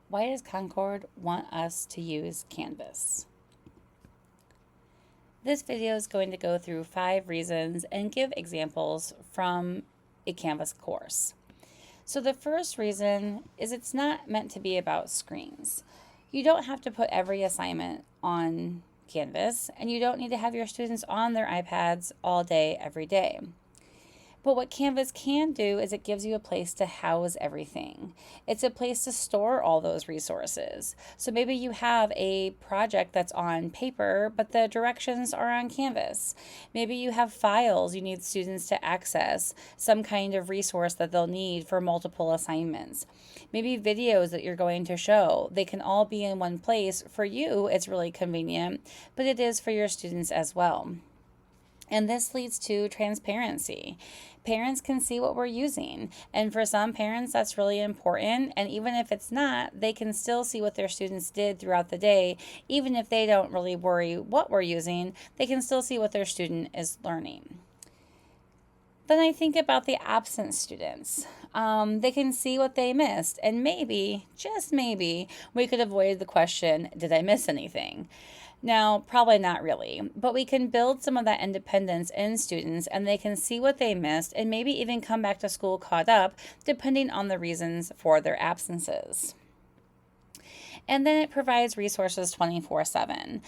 Why does Concord want us to use Canvas? This video is going to go through 5 reasons and give examples from a Canvas course. So the first reason is it's not meant to be about screens. You don't have to put every assignment on Canvas, and you don't need to have your students on their iPads all day, every day. But what Canvas can do is it gives you a place to house everything. It's a place to store all those resources. So maybe you have a project that's on paper, but the directions are on Canvas. Maybe you have files you need students to access, some kind of resource that they'll need for multiple assignments. Maybe videos that you're going to show. They can all be in one place. For you, it's really convenient, but it is for your students as well. And this leads to transparency. Parents can see what we're using. And for some parents, that's really important. And even if it's not, they can still see what their students did throughout the day. Even if they don't really worry what we're using, they can still see what their student is learning. Then I think about the absent students. They can see what they missed. And maybe, just maybe, we could avoid the question, did I miss anything? Now, probably not really, but we can build some of that independence in students and they can see what they missed and maybe even come back to school caught up, depending on the reasons for their absences. And then it provides resources 24/7.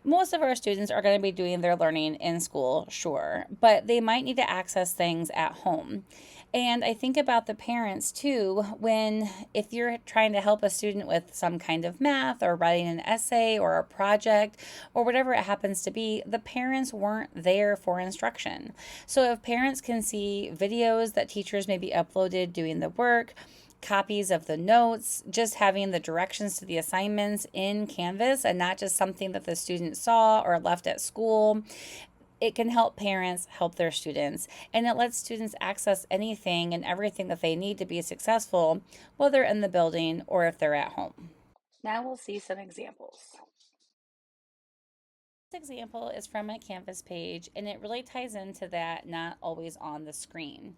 Most of our students are going to be doing their learning in school, sure, but they might need to access things at home. And I think about the parents too, if you're trying to help a student with some kind of math or writing an essay or a project or whatever it happens to be, the parents weren't there for instruction. So if parents can see videos that teachers maybe uploaded doing the work, copies of the notes, just having the directions to the assignments in Canvas and not just something that the student saw or left at school. It can help parents help their students, and it lets students access anything and everything that they need to be successful, whether in the building or if they're at home. Now we'll see some examples. This example is from a Canvas page, and it really ties into that not always on the screen.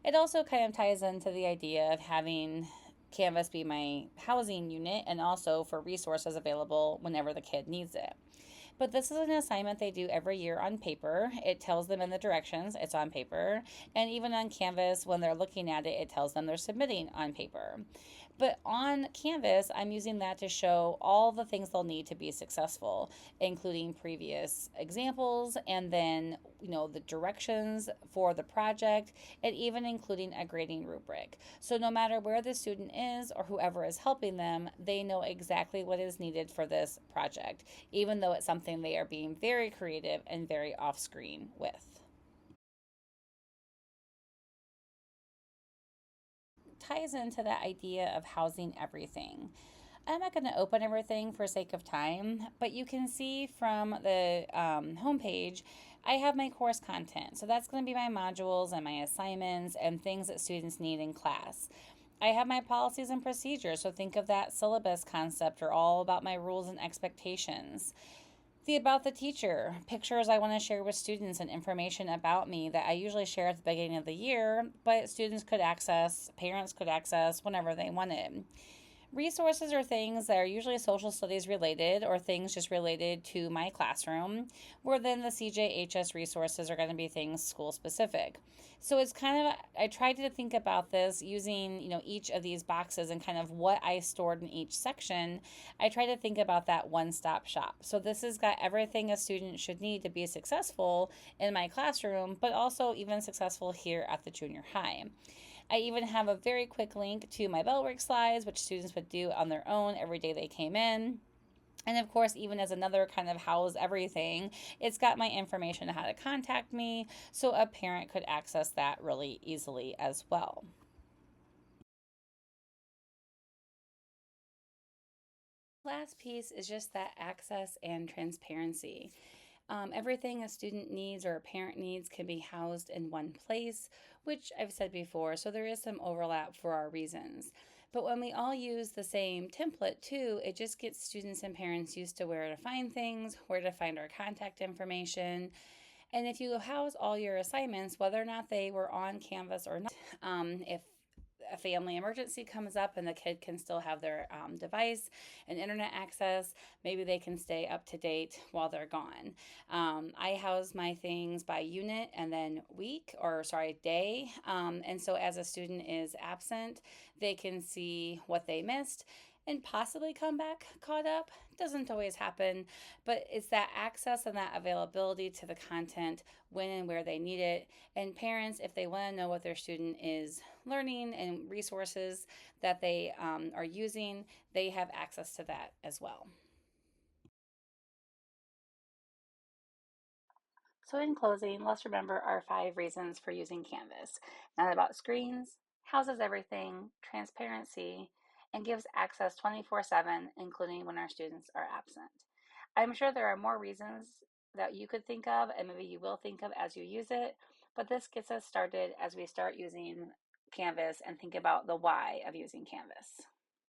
It also kind of ties into the idea of having Canvas be my housing unit and also for resources available whenever the kid needs it. But this is an assignment they do every year on paper. It tells them in the directions, it's on paper. And even on Canvas, when they're looking at it, it tells them they're submitting on paper. But on Canvas, I'm using that to show all the things they'll need to be successful, including previous examples and then, the directions for the project and even including a grading rubric. So no matter where the student is or whoever is helping them, they know exactly what is needed for this project, even though it's something they are being very creative and very off screen with. Ties into that idea of housing everything. I'm not going to open everything for sake of time, but you can see from the homepage, I have my course content. So that's going to be my modules and my assignments and things that students need in class. I have my policies and procedures, so think of that syllabus concept or all about my rules and expectations. The about the teacher, pictures I want to share with students and information about me that I usually share at the beginning of the year, but students could access, parents could access whenever they wanted. Resources are things that are usually social studies related or things just related to my classroom, where then the CJHS resources are going to be things school specific. So it's I tried to think about this using, each of these boxes and kind of what I stored in each section. I try to think about that one-stop shop. So this has got everything a student should need to be successful in my classroom, but also even successful here at the junior high. I even have a very quick link to my Bellwork slides, which students would do on their own every day they came in. And of course, even as another kind of house everything, it's got my information on how to contact me, so a parent could access that really easily as well. Last piece is just that access and transparency. Everything a student needs or a parent needs can be housed in one place, which I've said before, so there is some overlap for our reasons. But when we all use the same template too, it just gets students and parents used to where to find things, where to find our contact information. And if you house all your assignments, whether or not they were on Canvas or not, if a family emergency comes up and the kid can still have their device and internet access, maybe they can stay up to date while they're gone. I house my things by unit and then week, or sorry, day. And so as a student is absent, they can see what they missed and possibly come back caught up. Doesn't always happen, but it's that access and that availability to the content when and where they need it. And parents, if they want to know what their student is learning and resources that they are using, they have access to that as well. So in closing, let's remember our 5 reasons for using Canvas. Not about screens, houses everything, transparency, and gives access 24/7, including when our students are absent. I'm sure there are more reasons that you could think of, and maybe you will think of as you use it, but this gets us started as we start using Canvas and think about the why of using Canvas.